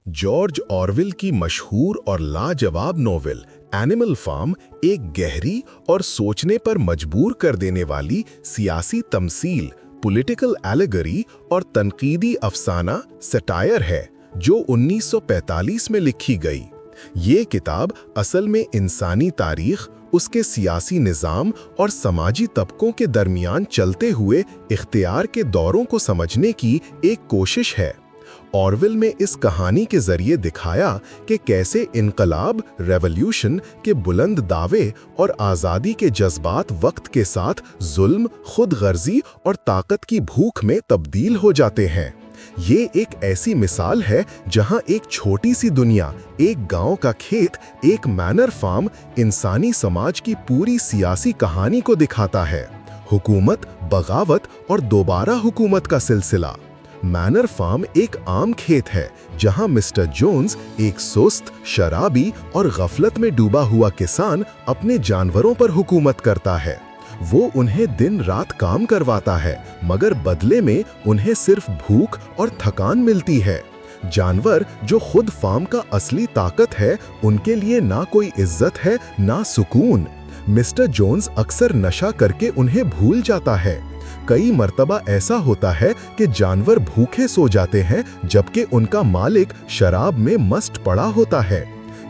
George Orville की मशहूर और लाजवाब नोवेल एनिमल फार्म एक गहरी और सोचने पर मजबूर कर देने वाली सियासी तमसील, पॉलिटिकल एलेगरी और तनकीदी अफसाना सटायर है जो 1945 में लिखी गई। ये किताब असल में इंसानी तारीख, उसके सियासी निज़ाम और समाजी तबकों के दरमियान चलते हुए इख्तियार के दौरों को समझने की एक कोशिश है। ऑरवेल में इस कहानी के जरिए दिखाया कि कैसे इनकलाब, रेवोल्यूशन के बुलंद दावे और आज़ादी के जज्बात वक्त के साथ जुल्म, खुदगर्जी और ताकत की भूख में तब्दील हो जाते हैं। ये एक ऐसी मिसाल है जहां एक छोटी सी दुनिया, एक गांव का खेत, एक मैनर फार्म इंसानी समाज की पूरी सियासी कहानी को दिखाता है। हुकूमत, बगावत और दोबारा हुकूमत का सिलसिला। मैनर फार्म एक आम खेत है जहां मिस्टर जोन्स, एक सुस्त, शराबी और गफलत में डूबा हुआ किसान, अपने जानवरों पर हुकूमत करता है। वो उन्हें दिन रात काम करवाता है, मगर बदले में उन्हें सिर्फ भूख और थकान मिलती है। जानवर, जो खुद फार्म का असली ताकत है, उनके लिए ना कोई इज्जत है ना सुकून। मिस्टर जोन्स अक्सर नशा करके उन्हें भूल जाता है। कई मर्तबा ऐसा होता है कि जानवर भूखे सो जाते हैं जबकि उनका मालिक शराब में मस्त पड़ा होता है।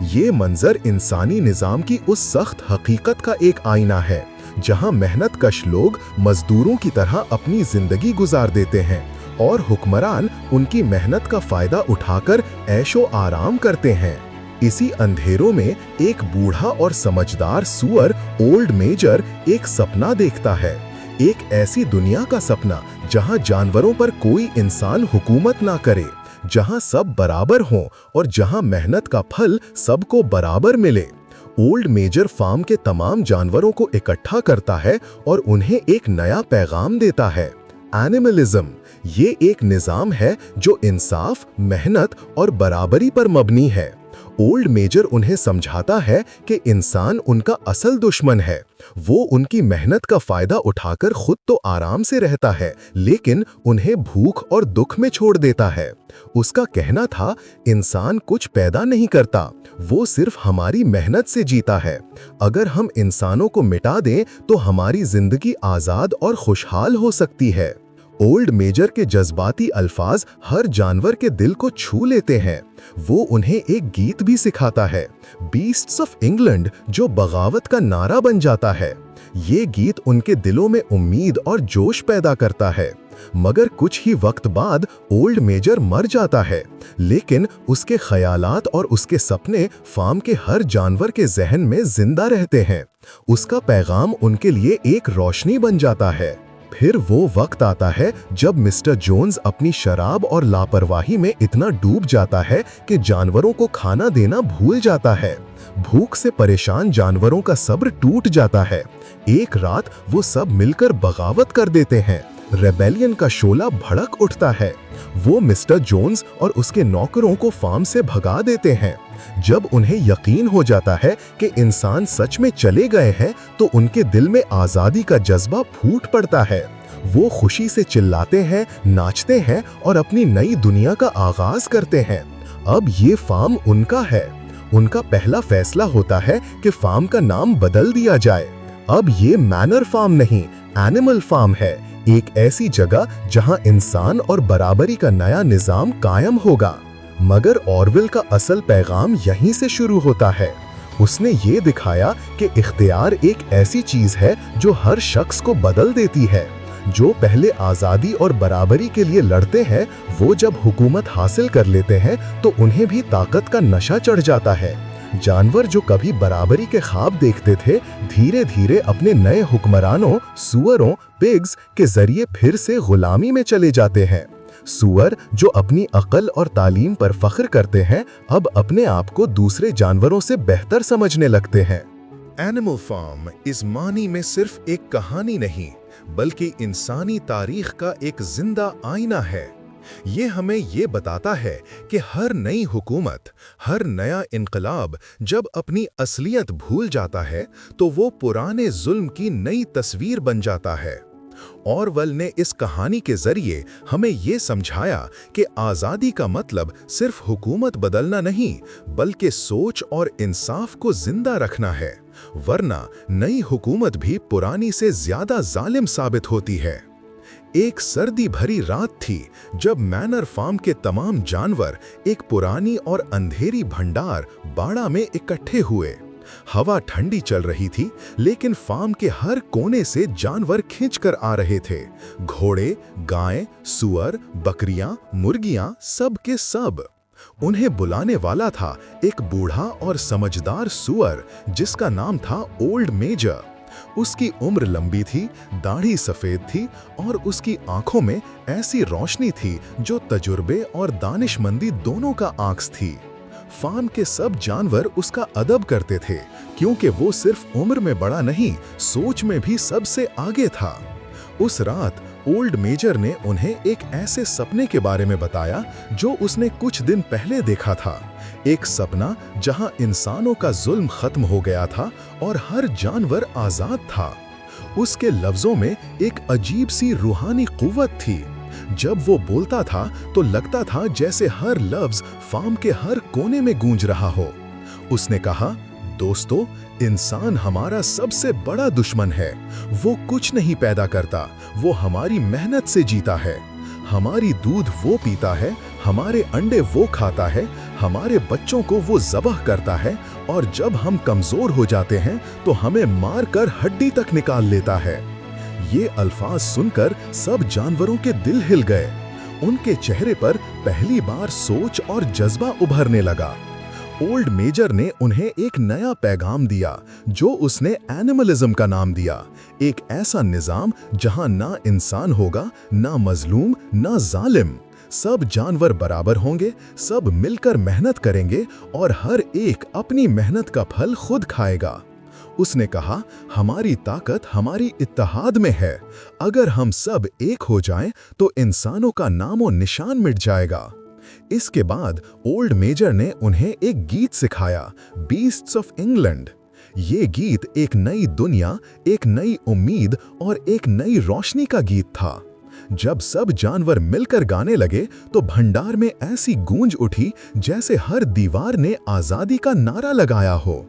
ये मंजर इंसानी निज़ाम की उस सख्त हकीकत का एक आईना है जहां मेहनतकश लोग मजदूरों की तरह अपनी जिंदगी गुजार देते हैं और हुक्मरान उनकी मेहनत का फायदा उठाकर ऐशो आराम करते हैं। इसी अंधेरों में एक बूढ़ा और समझदार सुअर, ओल्ड मेजर, एक सपना देखता है। एक ऐसी दुनिया का सपना जहां जानवरों पर कोई इंसान हुकूमत ना करे, जहां सब बराबर हों और जहां मेहनत का फल सबको बराबर मिले। ओल्ड मेजर फार्म के तमाम जानवरों को इकट्ठा करता है और उन्हें एक नया पैगाम देता है। एनिमलिज्म ये एक निज़ाम है जो इंसाफ, मेहनत और बराबरी पर मबनी है। ओल्ड मेजर उन्हें समझाता है कि इंसान उनका असल दुश्मन है। वो उनकी मेहनत का फायदा उठाकर खुद तो आराम से रहता है, लेकिन उन्हें भूख और दुख में छोड़ देता है। उसका कहना था, इंसान कुछ पैदा नहीं करता, वो सिर्फ हमारी मेहनत से जीता है। अगर हम इंसानों को मिटा दें तो हमारी जिंदगी आज़ाद और खुशहाल हो सकती है। ओल्ड मेजर के जज्बाती अल्फाज हर जानवर के दिल को छू लेते हैं। वो उन्हें एक गीत भी सिखाता है, बीस्ट्स ऑफ इंग्लैंड, जो बगावत का नारा बन जाता है। ये गीत उनके दिलों में उम्मीद और जोश पैदा करता है। मगर कुछ ही वक्त बाद ओल्ड मेजर मर जाता है, लेकिन उसके ख्यालात और उसके सपने फार्म के हर जानवर के जहन में जिंदा रहते हैं। उसका पैगाम उनके लिए एक रोशनी बन जाता है। फिर वो वक्त आता है जब मिस्टर जोन्स अपनी शराब और लापरवाही में इतना डूब जाता है कि जानवरों को खाना देना भूल जाता है। भूख से परेशान जानवरों का सब्र टूट जाता है। एक रात वो सब मिलकर बगावत कर देते हैं। रेबेलियन का शोला भड़क उठता है। वो मिस्टर जोन्स और उसके नौकरों को फार्म से भगा देते हैं। जब उन्हें यकीन हो जाता है कि इंसान सच में चले गए हैं तो उनके दिल में आज़ादी का जज्बा फूट पड़ता है। वो खुशी से चिल्लाते हैं, नाचते हैं और अपनी नई दुनिया का आगाज करते हैं। अब ये फार्म उनका है। उनका पहला फैसला होता है कि फार्म का नाम बदल दिया जाए। अब ये मैनर फार्म नहीं, एनिमल फार्म है, एक ऐसी जगह जहां इंसान और बराबरी का नया निज़ाम कायम होगा। मगर ऑरवेल का असल पैगाम यहीं से शुरू होता है। उसने ये दिखाया कि इख्तियार एक ऐसी चीज है जो हर शख्स को बदल देती है। जो पहले आज़ादी और बराबरी के लिए लड़ते हैं, वो जब हुकूमत हासिल कर लेते हैं तो उन्हें भी ताकत का नशा चढ़ जाता है। जानवर जो कभी बराबरी के ख्वाब देखते थे, धीरे धीरे अपने नए हुक्मरानों, सुअरों, पिग्स के जरिए फिर से गुलामी में चले जाते हैं। सुअर, जो अपनी अक्ल और तालीम पर फख्र करते हैं, अब अपने आप को दूसरे जानवरों से बेहतर समझने लगते हैं। एनिमल फार्म इस मानी में सिर्फ एक कहानी नहीं, बल्कि इंसानी तारीख का एक जिंदा आईना है। ये हमें ये बताता है कि हर नई हुकूमत, हर नया इनकलाब जब अपनी असलियत भूल जाता है तो वो पुराने जुल्म की नई तस्वीर बन जाता है। ऑरवेल ने इस कहानी के जरिए हमें ये समझाया कि आज़ादी का मतलब सिर्फ हुकूमत बदलना नहीं, बल्कि सोच और इंसाफ को जिंदा रखना है, वरना नई हुकूमत भी पुरानी से ज्यादा जालिम साबित होती है। एक सर्दी भरी रात थी जब मैनर फार्म के तमाम जानवर एक पुरानी और अंधेरी भंडार बाड़ा में इकट्ठे हुए। हवा ठंडी चल रही थी, लेकिन फार्म के हर कोने से जानवर खींचकर आ रहे थे। घोड़े, गायें, सुअर, बकरियां, मुर्गियां, सब के सब। उन्हें बुलाने वाला था एक बूढ़ा और समझदार सुअर जिसका नाम था ओल्ड मेजर। उसकी उम्र लंबी थी, दाढ़ी सफेद थी और उसकी आंखों में ऐसी रोशनी थी जो तजुर्बे और दानिशमंदी दोनों का आंख थी। फार्म के सब जानवर उसका अदब करते थे, क्योंकि वो सिर्फ उम्र में बड़ा नहीं, सोच में भी सबसे आगे था। उस रात ओल्ड मेजर ने उन्हें एक ऐसे सपने के बारे में बताया जो उसने कुछ दिन पहले देखा था। एक सपना जहां इंसानों का जुल्म खत्म हो गया था और हर जानवर आजाद था। उसके लफ्जों में एक अजीब सी रूहानी कुव्वत थी। जब वो बोलता था तो लगता था जैसे हर लफ्ज फार्म के हर कोने में गूंज रहा हो। उसने कहा, दोस्तों, इंसान हमारा सबसे बड़ा दुश्मन है। वो कुछ नहीं पैदा करता, वो हमारी मेहनत से जीता है। हमारी दूध वो पीता है, हमारे अंडे वो खाता है, हमारे बच्चों को वो ज़बह करता है, और जब हम कमज़ोर हो जाते हैं तो हमें मार कर हड्डी तक निकाल लेता है। ये अल्फाज सुनकर सब जानवरों के दिल हिल गए। उनके चेहरे पर पहली बार सोच और जज्बा उभरने लगा। ओल्ड मेजर ने उन्हें एक नया पैगाम दिया जो उसने एनिमलिज्म का नाम दिया। एक ऐसा निजाम जहां ना इंसान होगा, ना मजलूम, ना जालिम। सब जानवर बराबर होंगे, सब मिलकर मेहनत करेंगे और हर एक अपनी मेहनत का फल खुद खाएगा। उसने कहा, हमारी ताकत हमारी इत्तेहाद में है। अगर हम सब एक हो जाएं तो इंसानों का नामो निशान मिट जाएगा। इसके बाद ओल्ड मेजर ने उन्हें एक गीत सिखाया, बीस्ट्स ऑफ इंग्लैंड। ये गीत एक नई दुनिया, एक नई उम्मीद और एक नई रोशनी का गीत था। जब सब जानवर मिलकर गाने लगे तो भंडार में ऐसी गूंज उठी जैसे हर दीवार ने आजादी का नारा लगाया हो।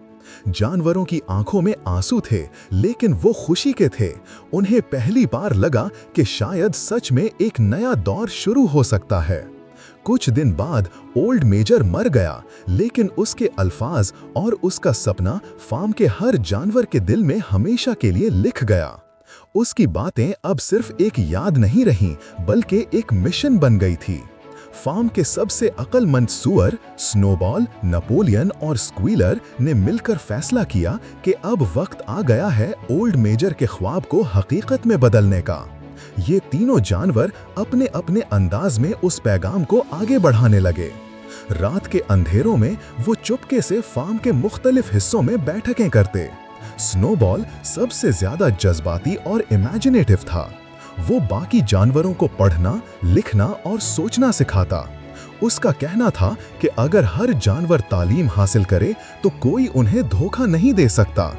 जानवरों की आंखों में आंसू थे, लेकिन वो खुशी के थे। उन्हें पहली बार लगा कि शायद सच में एक नया दौर शुरू हो सकता है। कुछ दिन बाद ओल्ड मेजर मर गया, लेकिन उसके अल्फाज और उसका सपना फार्म के हर जानवर के दिल में हमेशा के लिए लिख गया। उसकी बातें अब सिर्फ एक याद नहीं रहीं, बल्कि एक मिशन बन गई थी। फार्म के सबसे अक्लमंद सुअर स्नोबॉल, नेपोलियन और स्क्वीलर ने मिलकर फैसला किया कि अब वक्त आ गया है ओल्ड मेजर के ख्वाब को हकीकत में बदलने का। ये तीनों जानवर अपने अपने अंदाज में उस पैगाम को आगे बढ़ाने लगे। रात के अंधेरों में वो चुपके से फार्म के मुख्तलिफ हिस्सों में बैठकें करते। स्नोबॉल सबसे ज्यादा जज्बाती और इमेजिनेटिव था। वो बाकी जानवरों को पढ़ना, लिखना और सोचना सिखाता। उसका कहना था कि अगर हर जानवर तालीम हासिल करे तो कोई उन्हें धोखा नहीं दे सकता।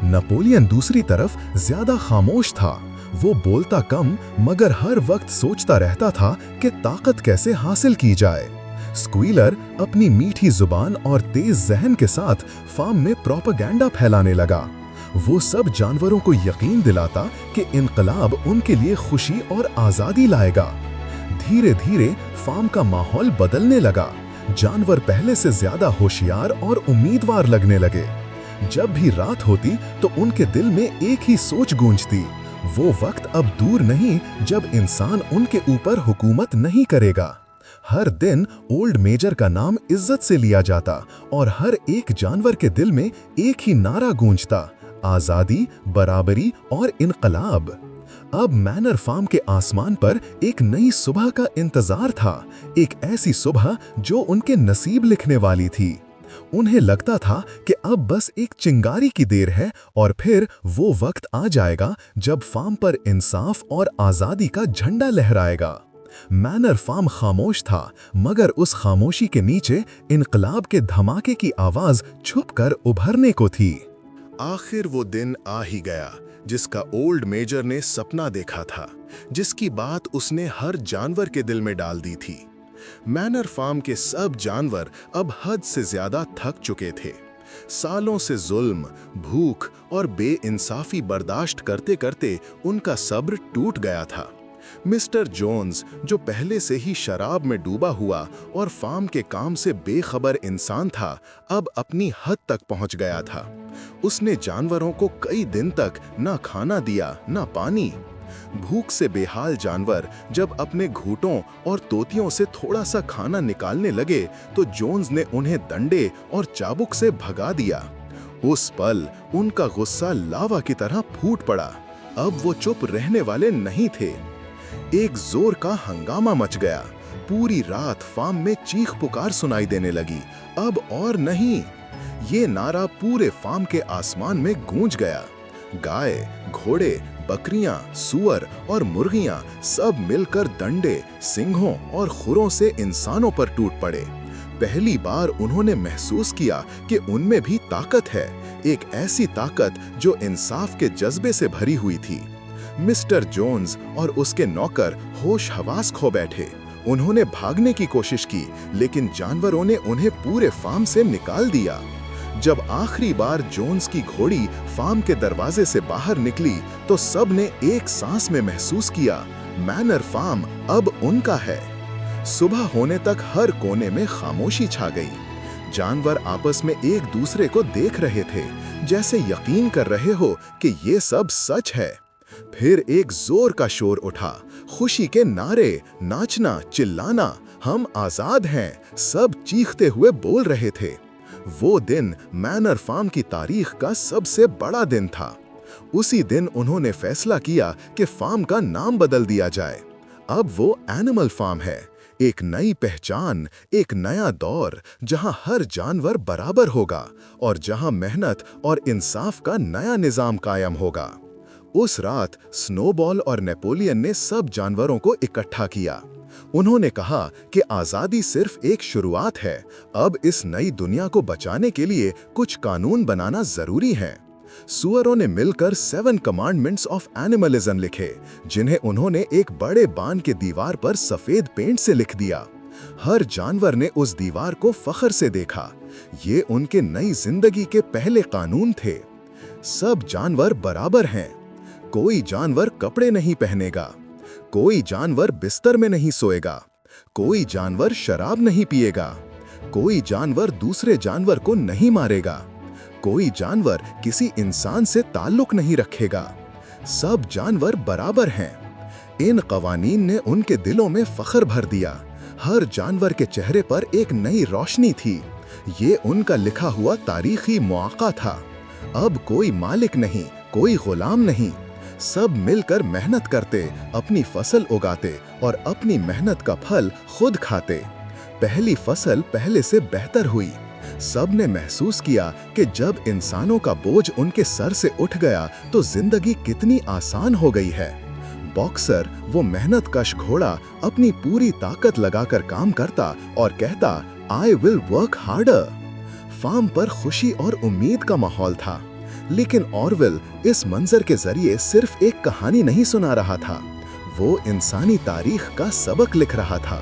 नेपोलियन दूसरी तरफ ज्यादा खामोश था। वो बोलता कम, मगर हर वक्त सोचता रहता था कि ताकत कैसे हासिल की जाए। स्क्वीलर अपनी मीठी जुबान और तेज जहन के साथ फार्म में प्रोपेगेंडा फैलाने लगा। वो सब जानवरों को यकीन दिलाता कि इनकलाब उनके लिए खुशी और आज़ादी लाएगा। धीरे धीरे फार्म का माहौल बदलने लगा। जानवर पहले से ज्यादा होशियार और उम्मीदवार लगने लगे। जब भी रात होती तो उनके दिल में एक ही सोच गूंजती, वो वक्त अब दूर नहीं जब इंसान उनके ऊपर हुकूमत नहीं करेगा। हर दिन ओल्ड मेजर का नाम इज्जत से लिया जाता और हर एक जानवर के दिल में एक ही नारा गूंजता, आजादी, बराबरी और इनकलाब। अब मैनर फार्म के आसमान पर एक नई सुबह का इंतजार था, एक ऐसी सुबह जो उनके नसीब लिखने वाली थी। उन्हें लगता था कि अब बस एक चिंगारी की देर है और फिर वो वक्त आ जाएगा जब फार्म पर इंसाफ और आजादी का झंडा लहराएगा। मैनर फार्म खामोश था, मगर उस खामोशी के नीचे इनकलाब के धमाके की आवाज छुपकर उभरने को थी। आखिर वो दिन आ ही गया जिसका ओल्ड मेजर ने सपना देखा था, जिसकी बात उसने हर जानवर के दिल में डाल दी थी। मैनर फार्म के सब जानवर अब हद से ज्यादा थक चुके थे। सालों से जुल्म, भूख और बेइंसाफी बर्दाश्त करते करते उनका सब्र टूट गया था। मिस्टर जोन्स, जो पहले से ही शराब में डूबा हुआ और फार्म के काम से बेखबर इंसान था, अब अपनी हद तक पहुंच गया था। उसने जानवरों को कई दिन तक ना खाना दिया ना पानी। भूख से बेहाल जानवर जब अपने घूंटों और तोतियों से थोड़ा सा खाना निकालने लगे तो जोन्स ने उन्हें डंडे और चाबुक से भगा दिया। उस पल उनका गुस्सा लावा की तरह फूट पड़ा। अब वो चुप रहने वाले नहीं थे। एक जोर का हंगामा मच गया। पूरी रात फार्म में चीख पुकार सुनाई देने लगी, अब और नहीं। ये नारा पूरे फार्म के आसमान में गूंज गया। गाय, घोड़े, बकरियां, सुअर और मुर्गियां सब मिलकर डंडे, सिंघों और खुरों से इंसानों पर टूट पड़े। पहली बार उन्होंने महसूस किया कि उनमें भी ताकत है, एक ऐसी ताकत जो इंसाफ के जज्बे से भरी हुई थी। मिस्टर जोन्स और उसके नौकर होश हवास खो बैठे। उन्होंने भागने की कोशिश की, लेकिन जानवरों ने उन्हें पूरे फार्म से निकाल दिया। जब आखिरी बार जोन्स की घोड़ी फार्म के दरवाजे से बाहर निकली तो सब ने एक सांस में महसूस किया, मैनर फार्म अब उनका है। सुबह होने तक हर कोने में खामोशी छा गई। जानवर आपस में एक दूसरे को देख रहे थे, जैसे यकीन कर रहे हो कि ये सब सच है। फिर एक जोर का शोर उठा, खुशी के नारे, नाचना, चिल्लाना, हम आजाद हैं, सब चीखते हुए बोल रहे थे। वो दिन मैनर फार्म की तारीख का सबसे बड़ा दिन था। उसी दिन उन्होंने फैसला किया कि फार्म का नाम बदल दिया जाए। अब वो एनिमल फार्म है, एक नई पहचान, एक नया दौर, जहां हर जानवर बराबर होगा और जहां मेहनत और इंसाफ का नया निजाम कायम होगा। उस रात स्नोबॉल और नेपोलियन ने सब जानवरों को इकट्ठा किया। उन्होंने कहा कि आजादी सिर्फ एक शुरुआत है, अब इस नई दुनिया को बचाने के लिए कुछ कानून बनाना जरूरी है। सुअरों ने मिलकर 7 कमांडमेंट्स ऑफ एनिमलिज्म लिखे, जिन्हें उन्होंने एक बड़े बांध के दीवार पर सफेद पेंट से लिख दिया। हर जानवर ने उस दीवार को फख्र से देखा। ये उनके नई जिंदगी के पहले कानून थे। सब जानवर बराबर हैं। कोई जानवर कपड़े नहीं पहनेगा, कोई जानवर बिस्तर में नहीं सोएगा, कोई जानवर शराब नहीं पिएगा, कोई जानवर दूसरे जानवर को नहीं मारेगा, कोई जानवर किसी इंसान से ताल्लुक नहीं रखेगा। सब जानवर बराबर हैं। इन कवानीन ने उनके दिलों में फख्र भर दिया। हर जानवर के चेहरे पर एक नई रोशनी थी। ये उनका लिखा हुआ तारीखी मौका था। अब कोई मालिक नहीं, कोई गुलाम नहीं, सब मिलकर मेहनत करते, अपनी फसल उगाते और अपनी मेहनत का फल खुद खाते। पहली फसल पहले से बेहतर हुई। सब ने महसूस किया कि जब इंसानों का बोझ उनके सर से उठ गया तो जिंदगी कितनी आसान हो गई है। बॉक्सर, वो मेहनतकश घोड़ा, अपनी पूरी ताकत लगाकर काम करता और कहता, I will work harder. Farm पर खुशी और उम्मीद का माहौल था। लेकिन ऑरवेल इस मंजर के जरिए सिर्फ एक कहानी नहीं सुना रहा था, वो इंसानी तारीख का सबक लिख रहा था।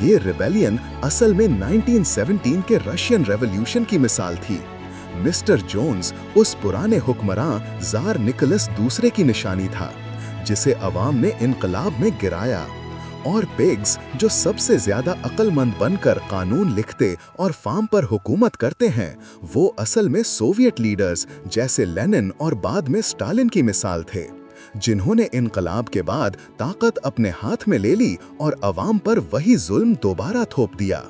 ये रिबेलियन असल में 1917 के रशियन रेवोल्यूशन की मिसाल थी। मिस्टर जोन्स उस पुराने हुक्मरान जार निकोलस दूसरे की निशानी था, जिसे अवाम ने इनकलाब में गिराया। और पिग्स, जो सबसे ज्यादा अक्लमंद बनकर कानून लिखते और फार्म पर हुकूमत करते हैं, वो असल में सोवियत लीडर्स जैसे लेनिन और बाद में स्टालिन की मिसाल थे, जिन्होंने इनकलाब के बाद ताकत अपने हाथ में ले ली और अवाम पर वही जुल्म दोबारा थोप दिया।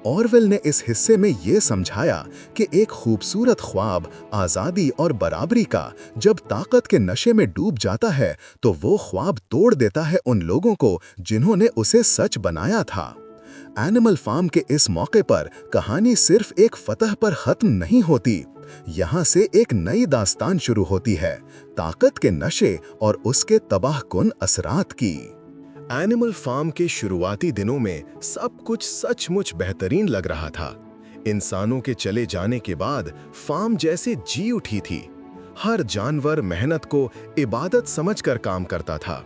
ऑरवेल ने इस हिस्से में ये समझाया कि एक खूबसूरत ख्वाब आज़ादी और बराबरी का जब ताकत के नशे में डूब जाता है तो वो ख्वाब तोड़ देता है उन लोगों को जिन्होंने उसे सच बनाया था। एनिमल फार्म के इस मौके पर कहानी सिर्फ एक फतह पर खत्म नहीं होती, यहाँ से एक नई दास्तान शुरू होती है, ताकत के नशे और उसके तबाहकुन असरात की। एनिमल फार्म के शुरुआती दिनों में सब कुछ सचमुच बेहतरीन लग रहा था। इंसानों के चले जाने के बाद फार्म जैसे जी उठी थी। हर जानवर मेहनत को इबादत समझकर काम करता था।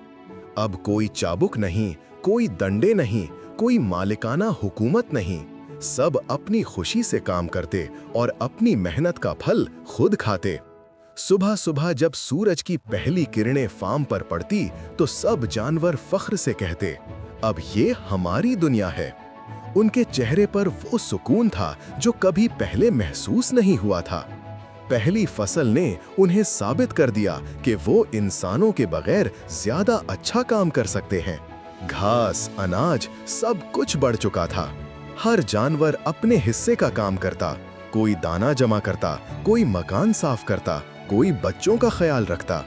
अब कोई चाबुक नहीं, कोई दंडे नहीं, कोई मालिकाना हुकूमत नहीं। सब अपनी खुशी से काम करते और अपनी मेहनत का फल खुद खाते। सुबह सुबह जब सूरज की पहली किरणें फार्म पर पड़ती तो सब जानवर फख्र से कहते, अब ये हमारी दुनिया है। उनके चेहरे पर वो सुकून था जो कभी पहले महसूस नहीं हुआ था। पहली फसल ने उन्हें साबित कर दिया कि वो इंसानों के बगैर ज्यादा अच्छा काम कर सकते हैं। घास, अनाज सब कुछ बढ़ चुका था। हर जानवर अपने हिस्से का काम करता। कोई दाना जमा करता, कोई मकान साफ करता, कोई बच्चों का ख्याल रखता।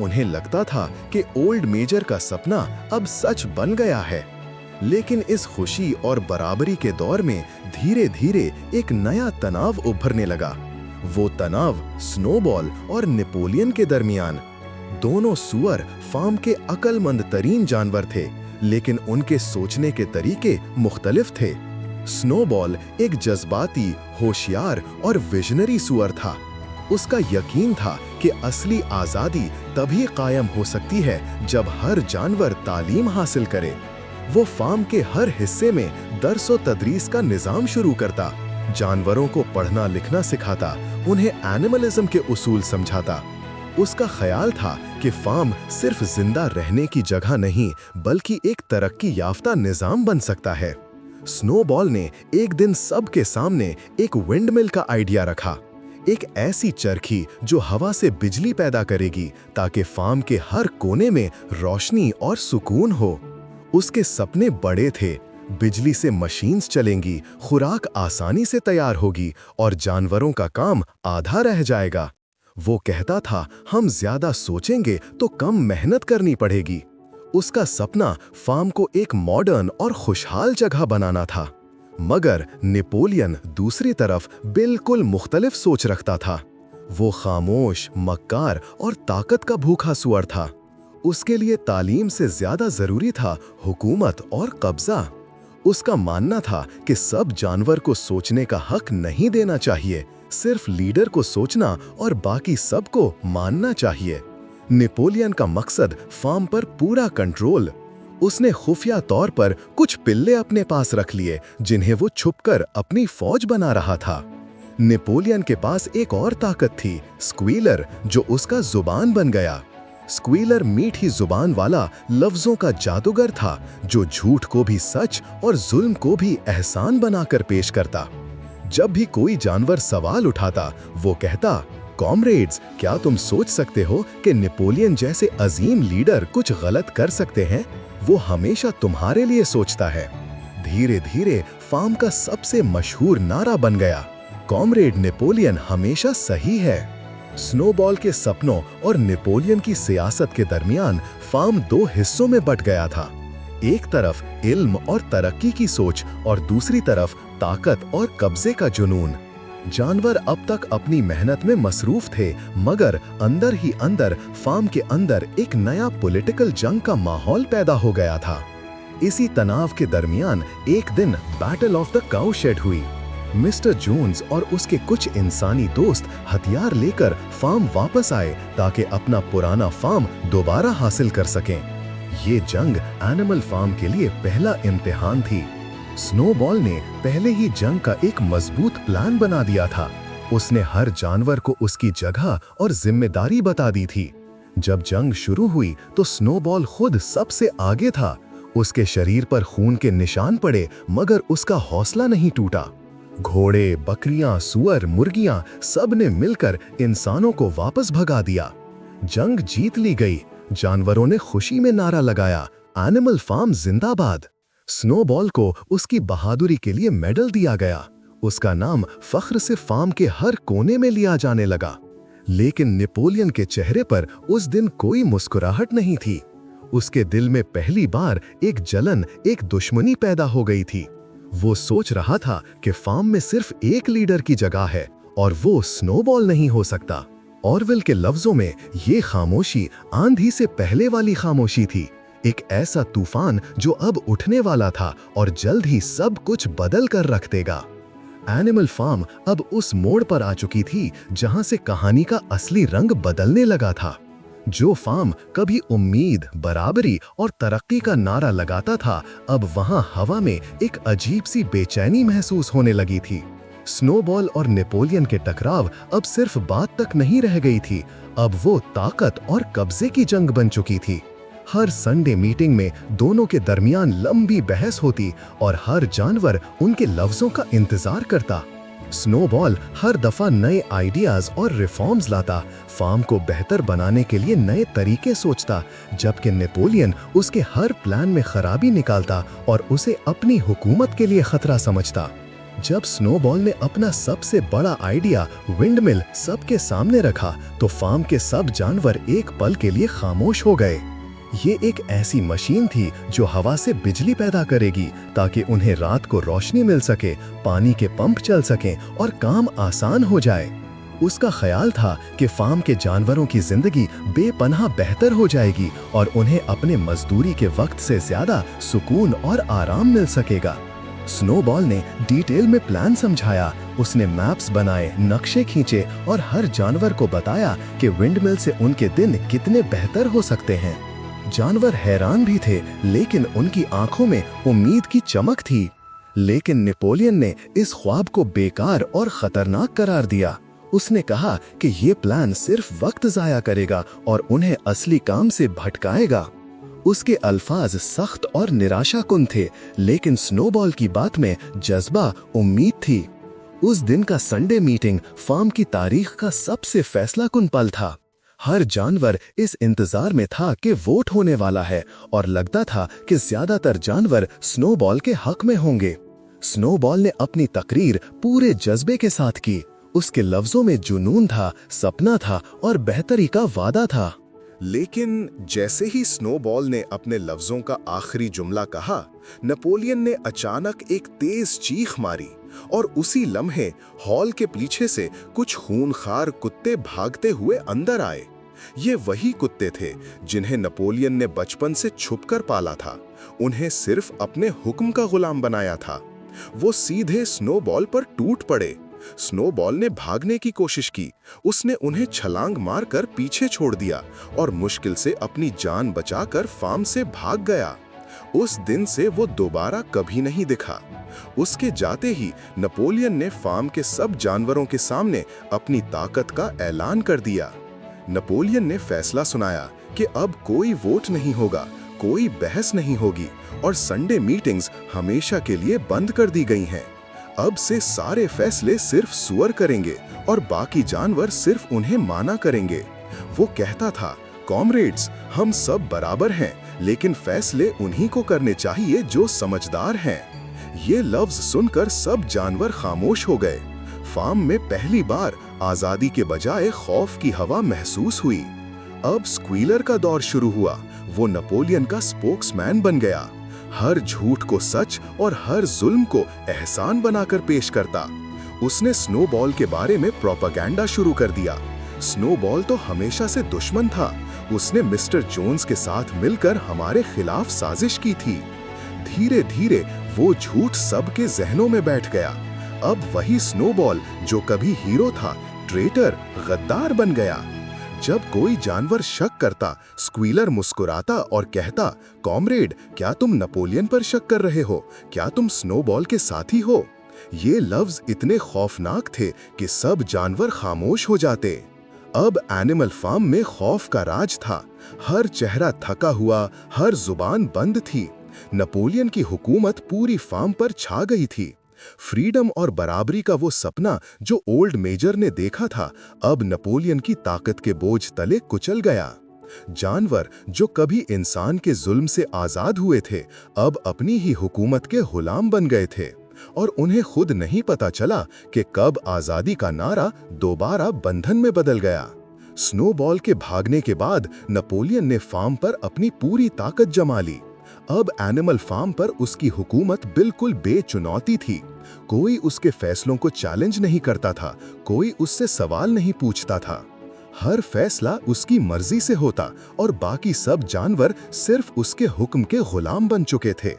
उन्हें लगता था कि ओल्ड मेजर का सपना अब सच बन गया है। लेकिन इस खुशी और बराबरी के दौर में धीरे धीरे एक नया तनाव उभरने लगा। वो तनाव स्नोबॉल और नेपोलियन के दरमियान। दोनों सुअर फार्म के अक्लमंद तरीन जानवर थे, लेकिन उनके सोचने के तरीके मुख्तलिफ थे। स्नोबॉल एक जज्बाती, होशियार और विजनरी सुअर था। उसका यकीन था कि असली आज़ादी तभी कायम हो सकती है जब हर जानवर तालीम हासिल करे। वो फार्म के हर हिस्से में दर्स व तदरीस का निज़ाम शुरू करता, जानवरों को पढ़ना लिखना सिखाता, उन्हें एनिमलिज्म के उसूल समझाता। उसका ख्याल था कि फार्म सिर्फ जिंदा रहने की जगह नहीं बल्कि एक तरक्की याफ्ता निज़ाम बन सकता है। स्नोबॉल ने एक दिन सबके सामने एक विंडमिल का आइडिया रखा, एक ऐसी चरखी जो हवा से बिजली पैदा करेगी ताकि फार्म के हर कोने में रोशनी और सुकून हो। उसके सपने बड़े थे, बिजली से मशीन्स चलेंगी, खुराक आसानी से तैयार होगी और जानवरों का काम आधा रह जाएगा। वो कहता था, हम ज्यादा सोचेंगे तो कम मेहनत करनी पड़ेगी। उसका सपना फार्म को एक मॉडर्न और खुशहाल जगह बनाना था। मगर नेपोलियन दूसरी तरफ बिल्कुल मुख्तलिफ सोच रखता था। वो खामोश, मक्कार और ताकत का भूखा सुअर था। उसके लिए तालीम से ज्यादा जरूरी था हुकूमत और कब्जा। उसका मानना था कि सब जानवर को सोचने का हक नहीं देना चाहिए, सिर्फ लीडर को सोचना और बाकी सबको मानना चाहिए। नेपोलियन का मकसद फार्म पर पूरा कंट्रोल। उसने खुफिया तौर पर कुछ पिल्ले अपने पास रख लिए जिन्हें वो छुपकर अपनी फौज बना रहा था। नेपोलियन के पास एक और ताकत थी, स्क्वीलर, जो उसका जुबान बन गया। स्क्वीलर मीठी जुबान वाला लफ्जों का जादूगर था जो झूठ को भी सच और जुल्म को भी एहसान बनाकर पेश करता। जब भी कोई जानवर सवाल उठाता वो कहता, कॉमरेड्स, क्या तुम सोच सकते हो कि नेपोलियन जैसे अजीम लीडर कुछ गलत कर सकते हैं? वो हमेशा तुम्हारे लिए सोचता है। धीरे धीरे फार्म का सबसे मशहूर नारा बन गया, कॉमरेड नेपोलियन हमेशा सही है। स्नोबॉल के सपनों और नेपोलियन की सियासत के दरमियान फार्म दो हिस्सों में बट गया था। एक तरफ इल्म और तरक्की की सोच और दूसरी तरफ ताकत और कब्जे का जुनून। जानवर अब तक अपनी मेहनत में मसरूफ थे, मगर अंदर ही अंदर फार्म के अंदर एक नया पॉलिटिकल जंग का माहौल पैदा हो गया था। इसी तनाव के दरमियान एक दिन battle of the cow shade हुई। मिस्टर जोन्स और उसके कुछ इंसानी दोस्त हथियार लेकर फार्म वापस आए ताकि अपना पुराना फार्म दोबारा हासिल कर सकें। ये जंग एनिमल फार्म के लिए पहला इम्तिहान थी। स्नोबॉल ने पहले ही जंग का एक मजबूत प्लान बना दिया था। उसने हर जानवर को उसकी जगह और जिम्मेदारी बता दी थी। जब जंग शुरू हुई तो स्नोबॉल खुद सबसे आगे था। उसके शरीर पर खून के निशान पड़े, मगर उसका हौसला नहीं टूटा। घोड़े, बकरियां, सुअर, मुर्गियां सब ने मिलकर इंसानों को वापस भगा दिया। जंग जीत ली गई। जानवरों ने खुशी में नारा लगाया, एनिमल फार्म जिंदाबाद। स्नोबॉल को उसकी बहादुरी के लिए मेडल दिया गया। उसका नाम फख्र से फार्म के हर कोने में लिया जाने लगा। लेकिन नेपोलियन के चेहरे पर उस दिन कोई मुस्कुराहट नहीं थी। उसके दिल में पहली बार एक जलन, एक दुश्मनी पैदा हो गई थी। वो सोच रहा था कि फार्म में सिर्फ एक लीडर की जगह है और वो स्नोबॉल नहीं हो सकता। ऑरवेल के लफ्जों में ये खामोशी आंधी से पहले वाली खामोशी थी, एक ऐसा तूफान जो अब उठने वाला था और जल्द ही सब कुछ बदल कर रख देगा। एनिमल फार्म अब उस मोड़ पर आ चुकी थी जहां से कहानी का असली रंग बदलने लगा था। जो फार्म कभी उम्मीद, बराबरी और तरक्की का नारा लगाता था, अब वहां हवा में एक अजीब सी बेचैनी महसूस होने लगी थी। स्नोबॉल और नेपोलियन के टकराव अब सिर्फ बात तक नहीं रह गई थी, अब वो ताकत और कब्जे की जंग बन चुकी थी। हर संडे मीटिंग में दोनों के दरमियान लंबी बहस होती और हर जानवर उनके लफ्जों का इंतजार करता। स्नोबॉल हर दफा नए आइडियाज और रिफॉर्म्स लाता, फार्म को बेहतर बनाने के लिए नए तरीके सोचता, जबकि नेपोलियन उसके हर प्लान में खराबी निकालता और उसे अपनी हुकूमत के लिए खतरा समझता। जब स्नोबॉल ने अपना सबसे बड़ा आइडिया विंडमिल सबके सामने रखा, तो फार्म के सब जानवर एक पल के लिए खामोश हो गए। ये एक ऐसी मशीन थी जो हवा से बिजली पैदा करेगी ताकि उन्हें रात को रोशनी मिल सके, पानी के पंप चल सकें और काम आसान हो जाए। उसका ख्याल था कि फार्म के जानवरों की जिंदगी बेपनाह बेहतर हो जाएगी और उन्हें अपने मजदूरी के वक्त से ज्यादा सुकून और आराम मिल सकेगा। स्नोबॉल ने डिटेल में प्लान समझाया, उसने मैप्स बनाए, नक्शे खींचे और हर जानवर को बताया कि विंडमिल से उनके दिन कितने बेहतर हो सकते हैं। जानवर हैरान भी थे, लेकिन उनकी आंखों में उम्मीद की चमक थी। लेकिन नेपोलियन ने इस ख्वाब को बेकार और खतरनाक करार दिया। उसने कहा कि ये प्लान सिर्फ वक्त जाया करेगा और उन्हें असली काम से भटकाएगा। उसके अल्फाज सख्त और निराशाकुन थे, लेकिन स्नोबॉल की बात में जज्बा, उम्मीद थी। उस दिन का संडे मीटिंग फार्म की तारीख का सबसे फैसलाकुन पल था। हर जानवर इस इंतजार में था कि वोट होने वाला है और लगता था कि ज्यादातर जानवर स्नोबॉल के हक में होंगे। स्नोबॉल ने अपनी तकरीर पूरे जज्बे के साथ की। उसके लफ्जों में जुनून था, सपना था और बेहतरी का वादा था। लेकिन जैसे ही स्नोबॉल ने अपने लफ्जों का आखिरी जुमला कहा, नेपोलियन ने अचानक एक तेज चीख मारी और उसी लम्हे हॉल के पीछे से कुछ खूनखार कुत्ते भागते हुए अंदर आए। ये वही कुत्ते थे जिन्हें नेपोलियन ने बचपन से छुपकर पाला था, उन्हें सिर्फ अपने हुक्म का गुलाम बनाया था। वो सीधे स्नोबॉल पर टूट पड़े। स्नोबॉल ने भागने की कोशिश की, उसने उन्हें छलांग मारकर पीछे छोड़ दिया और मुश्किल से अपनी जान बचाकर फार्म से भाग गया। उस दिन से वो दोबारा कभी नहीं दिखा। उसके जाते ही नेपोलियन ने फार्म के सब जानवरों के सामने अपनी ताकत का ऐलान कर दिया। नेपोलियन ने फैसला सुनाया कि अब कोई वोट नहीं होगा, कोई बहस नहीं होगी और संडे मीटिंग्स हमेशा के लिए बंद कर दी गई हैं। अब से सारे फैसले सिर्फ सुअर करेंगे और बाकी जानवर सिर्फ उन्हें माना करेंगे। वो कहता था, कॉमरेड्स, हम सब बराबर हैं, लेकिन फैसले उन्हीं को करने चाहिए जो समझदार हैं। ये लफ्ज सुनकर सब जानवर खामोश हो गए। फार्म में पहली बार आजादी के बजाय खौफ की हवा महसूस हुई। अब स्क्वीलर का दौर शुरू हुआ। वो नेपोलियन का स्पोक्समैन बन गया। हर झूठ को सच और हर जुल्म को एहसान बनाकर पेश करता। उसने स्नोबॉल के बारे में प्रोपेगेंडा शुरू कर दिया। स्नोबॉल तो हमेशा से दुश्मन था, उसने मिस्टर जोन्स के साथ मिलकर हमारे खिलाफ साजिश की थी। धीरे धीरे वो झूठ सबके जहनों में बैठ गया। अब वही स्नोबॉल जो कभी हीरो था, ट्रेटर, गद्दार बन गया। जब कोई जानवर शक करता, स्क्वीलर मुस्कुराता और कहता, कॉमरेड, क्या तुम नेपोलियन पर शक कर रहे हो? क्या तुम स्नोबॉल के साथी हो? ये लफ्ज इतने खौफनाक थे कि सब जानवर खामोश हो जाते। अब एनिमल फार्म में खौफ का राज था। हर चेहरा थका हुआ, हर जुबान बंद थी। नेपोलियन की हुकूमत पूरी फार्म पर छा गई थी। फ्रीडम और बराबरी का वो सपना जो ओल्ड मेजर ने देखा था, अब नेपोलियन की ताकत के बोझ तले कुचल गया। जानवर जो कभी इंसान के जुल्म से आजाद हुए थे, अब अपनी ही हुकूमत के गुलाम बन गए थे और उन्हें खुद नहीं पता चला कि कब आजादी का नारा दोबारा बंधन में बदल गया। स्नोबॉल के भागने के बाद नेपोलियन ने फार्म पर अपनी पूरी ताकत जमा ली। अब एनिमल फार्म पर उसकी हुकूमत बिल्कुल बेचुनौती थी। कोई उसके फैसलों को चैलेंज नहीं करता था, कोई उससे सवाल नहीं पूछता था। हर फैसला उसकी मर्जी से होता और बाकी सब जानवर सिर्फ उसके हुक्म के गुलाम बन चुके थे।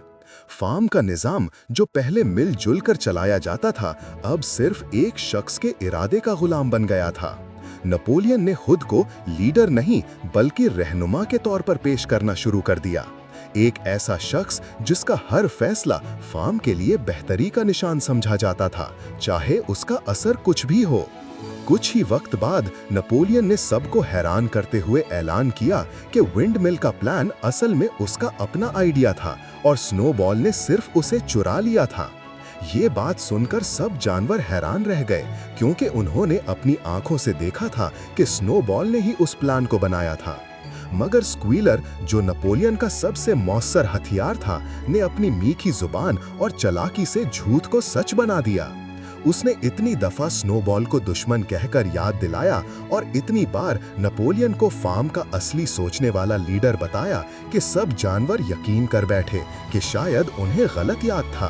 फार्म का निजाम जो पहले मिलजुल कर चलाया जाता था, अब सिर्फ एक शख्स के इरादे का गुलाम बन गया था। नेपोलियन ने खुद को लीडर नहीं बल्कि रहनुमा के तौर पर पेश करना शुरू कर दिया। एक ऐसा शख्स जिसका हर फैसला फार्म के लिए बेहतरी का निशान समझा जाता था, चाहे उसका असर कुछ भी हो। कुछ ही वक्त बाद नेपोलियन ने सबको हैरान करते हुए ऐलान किया कि विंड मिल का प्लान असल में उसका अपना आइडिया था और स्नोबॉल ने सिर्फ उसे चुरा लिया था। ये बात सुनकर सब जानवर हैरान रह गए, क्योंकि उन्होंने अपनी आंखों से देखा था कि स्नोबॉल ने ही उस प्लान को बनाया था। मगर स्क्वीलर, जो नेपोलियन का सबसे मौसर हथियार था, ने अपनी मीठी जुबान और चालाकी से झूठ को सच बना दिया। उसने इतनी दफा स्नोबॉल को दुश्मन कहकर याद दिलाया और इतनी बार नेपोलियन को फार्म का असली सोचने वाला लीडर बताया कि सब जानवर यकीन कर बैठे कि शायद उन्हें गलत याद था।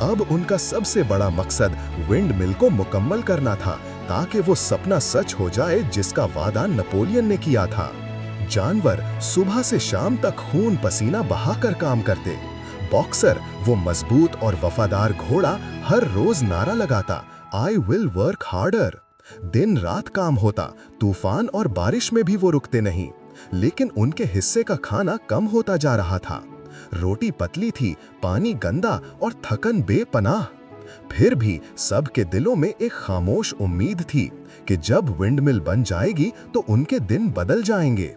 अब उनका सबसे बड़ा मकसद विंड मिल को मुकम्मल करना था, ताकि वो सपना सच हो जाए जिसका वादा नेपोलियन ने किया था। जानवर सुबह से शाम तक खून पसीना बहाकर काम करते। बॉक्सर, वो मजबूत और वफादार घोड़ा, हर रोज नारा लगाता, आई विल वर्क हार्डर। दिन रात काम होता, तूफान और बारिश में भी वो रुकते नहीं। लेकिन उनके हिस्से का खाना कम होता जा रहा था। रोटी पतली थी, पानी गंदा और थकन बेपनाह। फिर भी सबके दिलों में एक खामोश उम्मीद थी कि जब विंड मिल बन जाएगी तो उनके दिन बदल जाएंगे।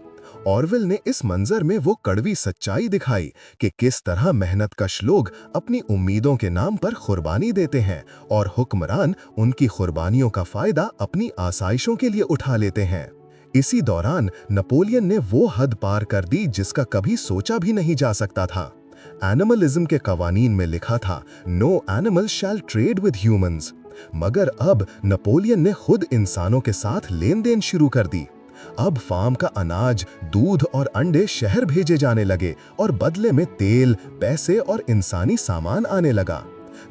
ऑरवेल ने इस मंजर में वो कड़वी सच्चाई दिखाई कि किस तरह मेहनतकश लोग अपनी उम्मीदों के नाम पर कुर्बानी देते हैं और हुक्मरान उनकी कुर्बानियों का फायदा अपनी आसाइशों के लिए उठा लेते हैं। इसी दौरान नेपोलियन ने वो हद पार कर दी जिसका कभी सोचा भी नहीं जा सकता था। एनिमलिज्म के कवानीन में लिखा था, no animal shall trade with humans. मगर अब नेपोलियन ने खुद इंसानों के साथ लेन देन शुरू कर दी। अब फार्म का अनाज, दूध और अंडे शहर भेजे जाने लगे और बदले में तेल, पैसे और इंसानी सामान आने लगा।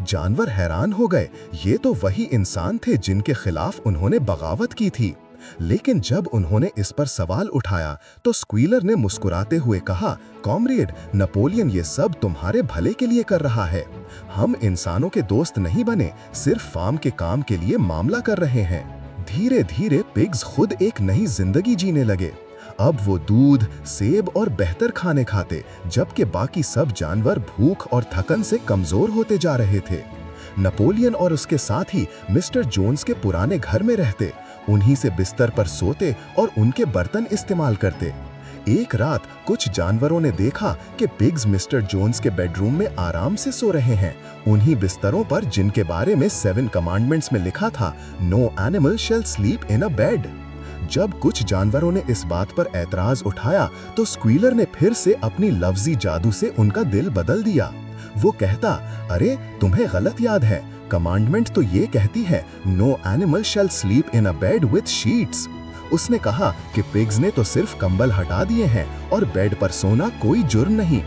जानवर हैरान हो गए, ये तो वही इंसान थे जिनके खिलाफ उन्होंने बगावत की थी। लेकिन जब उन्होंने इस पर सवाल उठाया तो स्क्वीलर ने मुस्कुराते हुए कहा, कॉमरेड, नेपोलियन ये सब तुम्हारे भले के लिए कर रहा है। हम इंसानों के दोस्त नहीं बने, सिर्फ फार्म के काम के लिए मामला कर रहे हैं। धीरे धीरे पिग्स खुद एक नई जिंदगी जीने लगे। अब वो दूध, सेब और बेहतर खाने खाते, जबकि बाकी सब जानवर भूख और थकन से कमजोर होते जा रहे थे। नेपोलियन और उसके साथी मिस्टर जोन्स के पुराने घर में रहते, उन्हीं से बिस्तर पर सोते और उनके बर्तन इस्तेमाल करते। एक रात कुछ जानवरों ने देखा कि पिग्स मिस्टर जोन्स के बेडरूम में आराम से सो रहे हैं, उन्हीं बिस्तरों पर जिनके बारे में 7 कमांडमेंट्स में लिखा था, no animal shall sleep in a bed. जब कुछ जानवरों ने इस बात पर ऐतराज उठाया तो स्क्वीलर ने फिर से अपनी लफ्जी जादू से उनका दिल बदल दिया। वो कहता, अरे तुम्हें गलत याद है, कमांडमेंट तो ये कहती है, no animal shall sleep in a bed with sheets. उसने कहा कि पिग्स ने तो सिर्फ कंबल हटा दिए हैं और बेड पर सोना कोई जुर्म नहीं।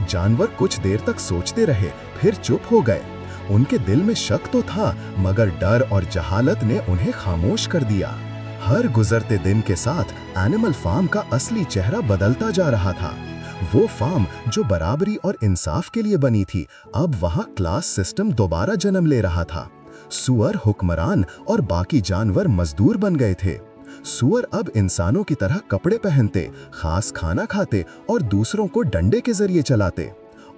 जानवर कुछ देर तक सोचते रहे, फिर चुप हो गए। उनके दिल में शक तो था, मगर डर और जहालत ने उन्हें खामोश कर दिया। हर गुजरते दिन के साथ एनिमल फार्म का असली चेहरा बदलता जा रहा था। वो फार्म जो बराबरी और इंसाफ के लिए बनी थी, अब वहाँ क्लास सिस्टम दोबारा जन्म ले रहा था। सुअर हुक्मरान और बाकी जानवर मजदूर बन गए थे। सुअर अब इंसानों की तरह कपड़े पहनते, खास खाना खाते और दूसरों को डंडे के जरिए चलाते।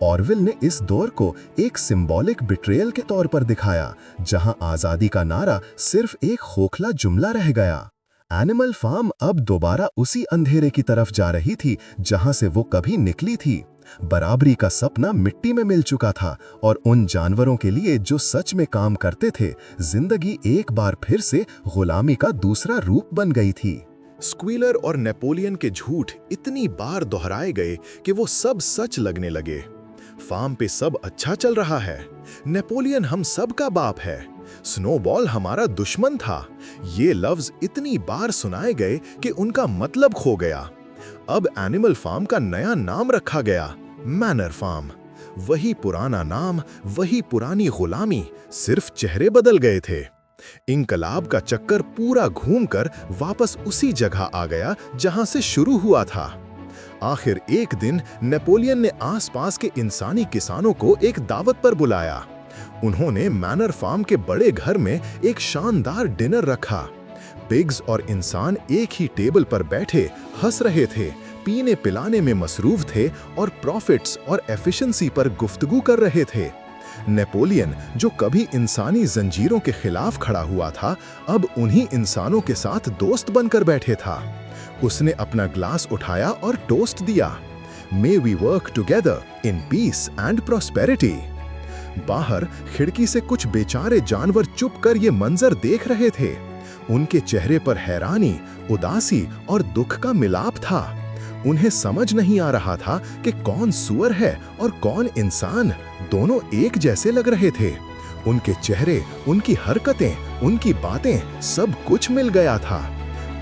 ऑरवेल ने इस दौर को एक सिंबॉलिक बिट्रेयल के तौर पर दिखाया, जहां आजादी का नारा सिर्फ एक खोखला जुमला रह गया। एनिमल फार्म अब दोबारा उसी अंधेरे की तरफ जा रही थी जहां से वो कभी निकली थी। बराबरी का सपना मिट्टी में मिल चुका था और उन जानवरों के लिए जो सच में काम करते थे, जिंदगी एक बार फिर से गुलामी का दूसरा रूप बन गई थी। स्क्वीलर और नेपोलियन के झूठ इतनी बार दोहराए गए कि वो सब सच लगने लगे। फार्म पे सब अच्छा चल रहा है, नेपोलियन हम सब का बाप है, स्नोबॉल हमारा दुश्मन था। ये लफ्ज इतनी बार सुनाए गए कि उनका मतलब खो गया। अब एनिमल फार्म का नया नाम रखा गया, मैनर फार्म। वही पुराना नाम, वही पुरानी गुलामी, सिर्फ चेहरे बदल गए थे। इंकलाब का चक्कर पूरा घूमकर वापस उसी जगह आ गया जहां से शुरू हुआ था। आखिर एक दिन नेपोलियन ने आसपास के इंसानी किसानों को एक दावत पर बुलाया। उन्होंने मैनर फार्म के बड़े घर में एक शानदार डिनर रखा। पिग्स और इंसान एक ही टेबल पर बैठे हंस रहे थे, पीने पिलाने में मसरूफ थे और प्रॉफिट्स और एफिशिएंसी पर गुफ्तगू कर रहे थे। नेपोलियन, जो कभी इंसानी जंजीरों के खिलाफ खड़ा हुआ था, अब उन्हीं इंसानों के साथ दोस्त बनकर बैठे था। उसने अपना ग्लास उठाया और टोस्ट दिया, may we work together in peace and prosperity. बाहर खिड़की से कुछ बेचारे जानवर चुपकर ये मंजर देख रहे थे। उनके चेहरे पर हैरानी, उदासी और दुख का मिलाप था। उन्हें समझ नहीं आ रहा था कि कौन सूअर है और कौन इंसान। दोनों एक जैसे लग रहे थे। उनके चेहरे, उनकी हरकतें, उनकी बातें, सब कुछ मिल गया था।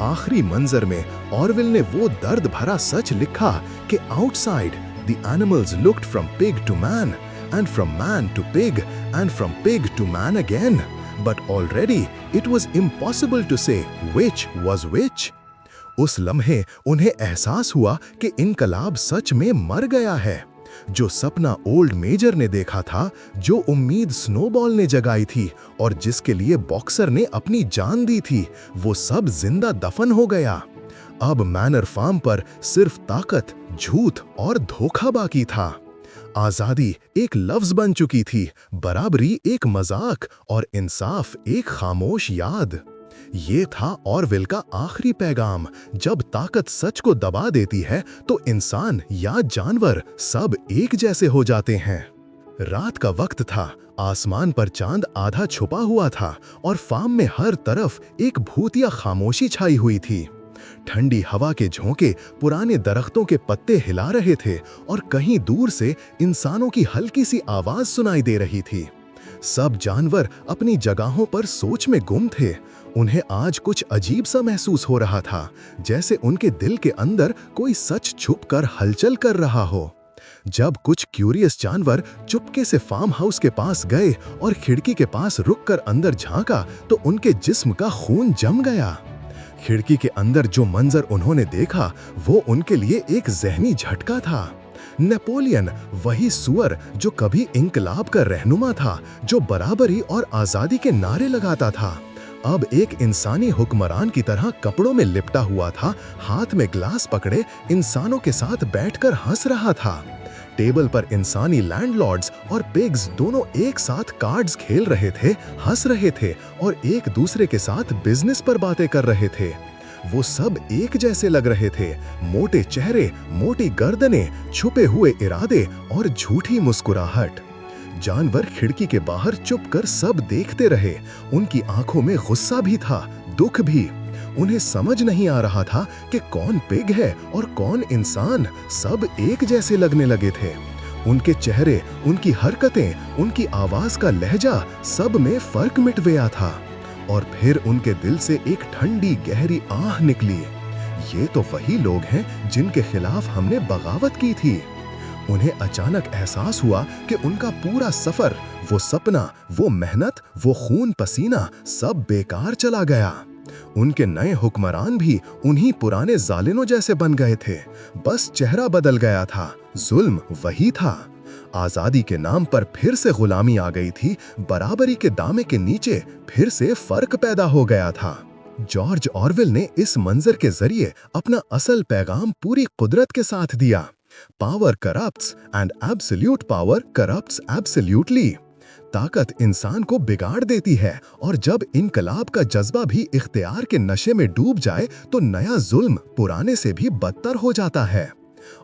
आखिरी मंजर में ऑरवेल ने वो दर्द भरा सच लिखा कि outside the animals looked from pig to man and from man to pig and from pig to man again, but already it was impossible to say which was which. उस लम्हे उन्हें एहसास हुआ कि इनकलाब सच में मर गया है। जो सपना ओल्ड मेजर ने देखा था, जो उम्मीद स्नोबॉल ने जगाई थी और जिसके लिए बॉक्सर ने अपनी जान दी थी, वो सब जिंदा दफन हो गया। अब मैनर फार्म पर सिर्फ ताकत, झूठ और धोखा बाकी था। आजादी एक लफ्ज बन चुकी थी, बराबरी एक मजाक और इंसाफ एक खामोश याद। ये था ऑरवेल का आखिरी पैगाम। जब ताकत सच को दबा देती है तो इंसान या जानवर सब एक जैसे हो जाते हैं। रात का वक्त था, आसमान पर चांद आधा छुपा हुआ था और फार्म में हर तरफ एक भूतिया खामोशी छाई हुई थी। ठंडी हवा के झोंके पुराने दरख्तों के पत्ते हिला रहे थे और कहीं दूर से इंसानों की हल्की सी आवाज सुनाई दे रही थी। सब जानवर अपनी जगहों पर सोच में गुम थे। उन्हें आज कुछ अजीब सा महसूस हो रहा था, जैसे उनके दिल के अंदर कोई सच छुपकर हलचल कर रहा हो। जब कुछ क्यूरियस जानवर चुपके से फार्म हाउस के पास गए और खिड़की के पास रुककर अंदर झांका तो उनके जिस्म का खून जम गया। खिड़की के अंदर जो मंजर उन्होंने देखा वो उनके लिए एक जहनी झटका था। नेपोलियन, वही सुअर जो कभी इंकलाब का रहनुमा था, जो बराबरी और आजादी के नारे लगाता था, अब एक इंसानी हुक्मरान की तरह कपड़ों में लिपटा हुआ था, हाथ में ग्लास पकड़े इंसानों के साथ बैठकर हंस रहा था। टेबल पर इंसानी लैंडलॉर्ड्स और पिग्स दोनों एक साथ कार्ड्स खेल रहे थे, हंस रहे थे और एक दूसरे के साथ बिजनेस पर बातें कर रहे थे। वो सब एक जैसे लग रहे थे, मोटे चेहरे, मोटी गर्दनें, छुपे हुए इरादे और झूठी मुस्कुराहट। जानवर खिड़की के बाहर चुपकर सब देखते रहे। उनकी आंखों में गुस्सा भी था, दुख भी। उन्हें समझ नहीं आ रहा था कि कौन पिग है और कौन इंसान। सब एक जैसे लगने लगे थे। उनके चेहरे, उनकी हरकतें, उनकी आवाज का लहजा, सब में फर्क मिट गया था। और फिर उनके दिल से एक ठंडी गहरी आह निकली। ये तो वही लोग हैं जिनके खिलाफ हमने बगावत की थी। उन्हें अचानक एहसास हुआ कि उनका पूरा सफर, वो सपना, वो मेहनत, वो खून पसीना सब बेकार चला गया। उनके नए हुक्मरान भी उन्हीं पुराने जालिमों जैसे बन गए थे, बस चेहरा बदल गया था, जुल्म वही था। आजादी के नाम पर फिर से गुलामी आ गई थी, बराबरी के दामे के नीचे फिर से फर्क पैदा हो गया था। जॉर्ज ऑरवेल ने इस मंजर के जरिए अपना असल पैगाम पूरी कुदरत के साथ दिया। Power corrupts and absolute power corrupts absolutely. ताकत इंसान को बिगाड़ देती है और जब इनकलाब का जज्बा भी इख्तियार के नशे में डूब जाए तो नया जुल्म पुराने से भी बदतर हो जाता है।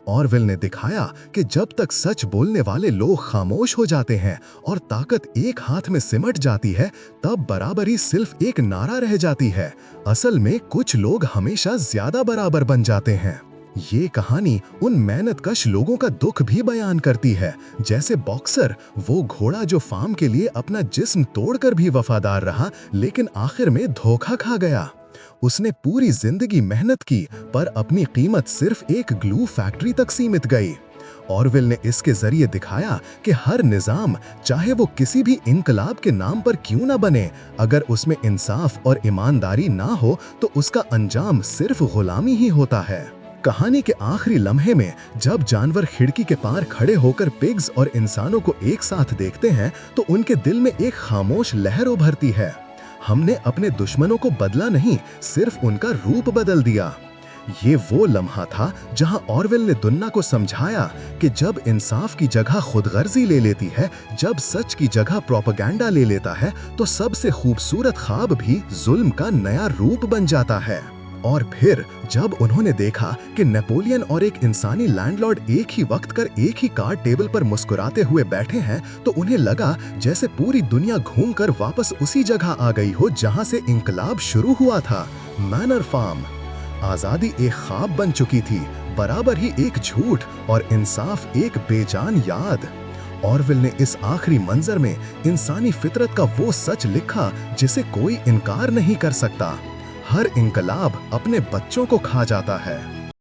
ऑरवेल ने दिखाया कि जब तक सच बोलने वाले लोग खामोश हो जाते हैं और ताकत एक हाथ में सिमट जाती है, तब बराबरी सिर्फ एक नारा रह जाती है। असल में कुछ लोग हमेशा ज्यादा बराबर बन जाते हैं। ये कहानी उन मेहनतकश लोगों का दुख भी बयान करती है, जैसे बॉक्सर, वो घोड़ा जो फार्म के लिए अपना जिस्म तोड़कर भी वफादार रहा, लेकिन आखिर में धोखा खा गया। उसने पूरी जिंदगी मेहनत की, पर अपनी कीमत सिर्फ एक ग्लू फैक्ट्री तक सीमित गई। ऑरवेल ने इसके जरिए दिखाया कि हर निजाम, चाहे वो किसी भी इनकलाब के नाम पर क्यों ना बने, अगर उसमें इंसाफ और ईमानदारी ना हो तो उसका अंजाम सिर्फ गुलामी ही होता है। कहानी के आखिरी लम्हे में जब जानवर खिड़की के पार खड़े होकर पिग्स और इंसानों को एक साथ देखते हैं तो उनके दिल में एक खामोश लहर उभरती है। हमने अपने दुश्मनों को बदला नहीं, सिर्फ उनका रूप बदल दिया। ये वो लम्हा था जहां ऑरवेल ने दुनिया को समझाया कि जब इंसाफ की जगह खुदगर्जी ले लेती है, जब सच की जगह प्रोपेगेंडा ले लेता है, तो सबसे खूबसूरत ख्वाब भी जुल्म का नया रूप बन जाता है। और फिर जब उन्होंने देखा कि नेपोलियन और एक इंसानी लैंडलॉर्ड एक ही वक्त कर एक ही कार्ड टेबल पर मुस्कुराते हुए बैठे हैं, तो उन्हें लगा जैसे पूरी दुनिया घूमकर वापस उसी जगह आ गई हो जहां से इंकलाब शुरू हुआ था, मैनर फार्म। आजादी एक ख्वाब बन चुकी थी, बराबर ही एक झूठ, और इंसाफ एक बेजान याद। ऑरवेल ने इस आखिरी मंजर में इंसानी फितरत का वो सच लिखा जिसे कोई इनकार नहीं कर सकता। हर इंकलाब अपने बच्चों को खा जाता है।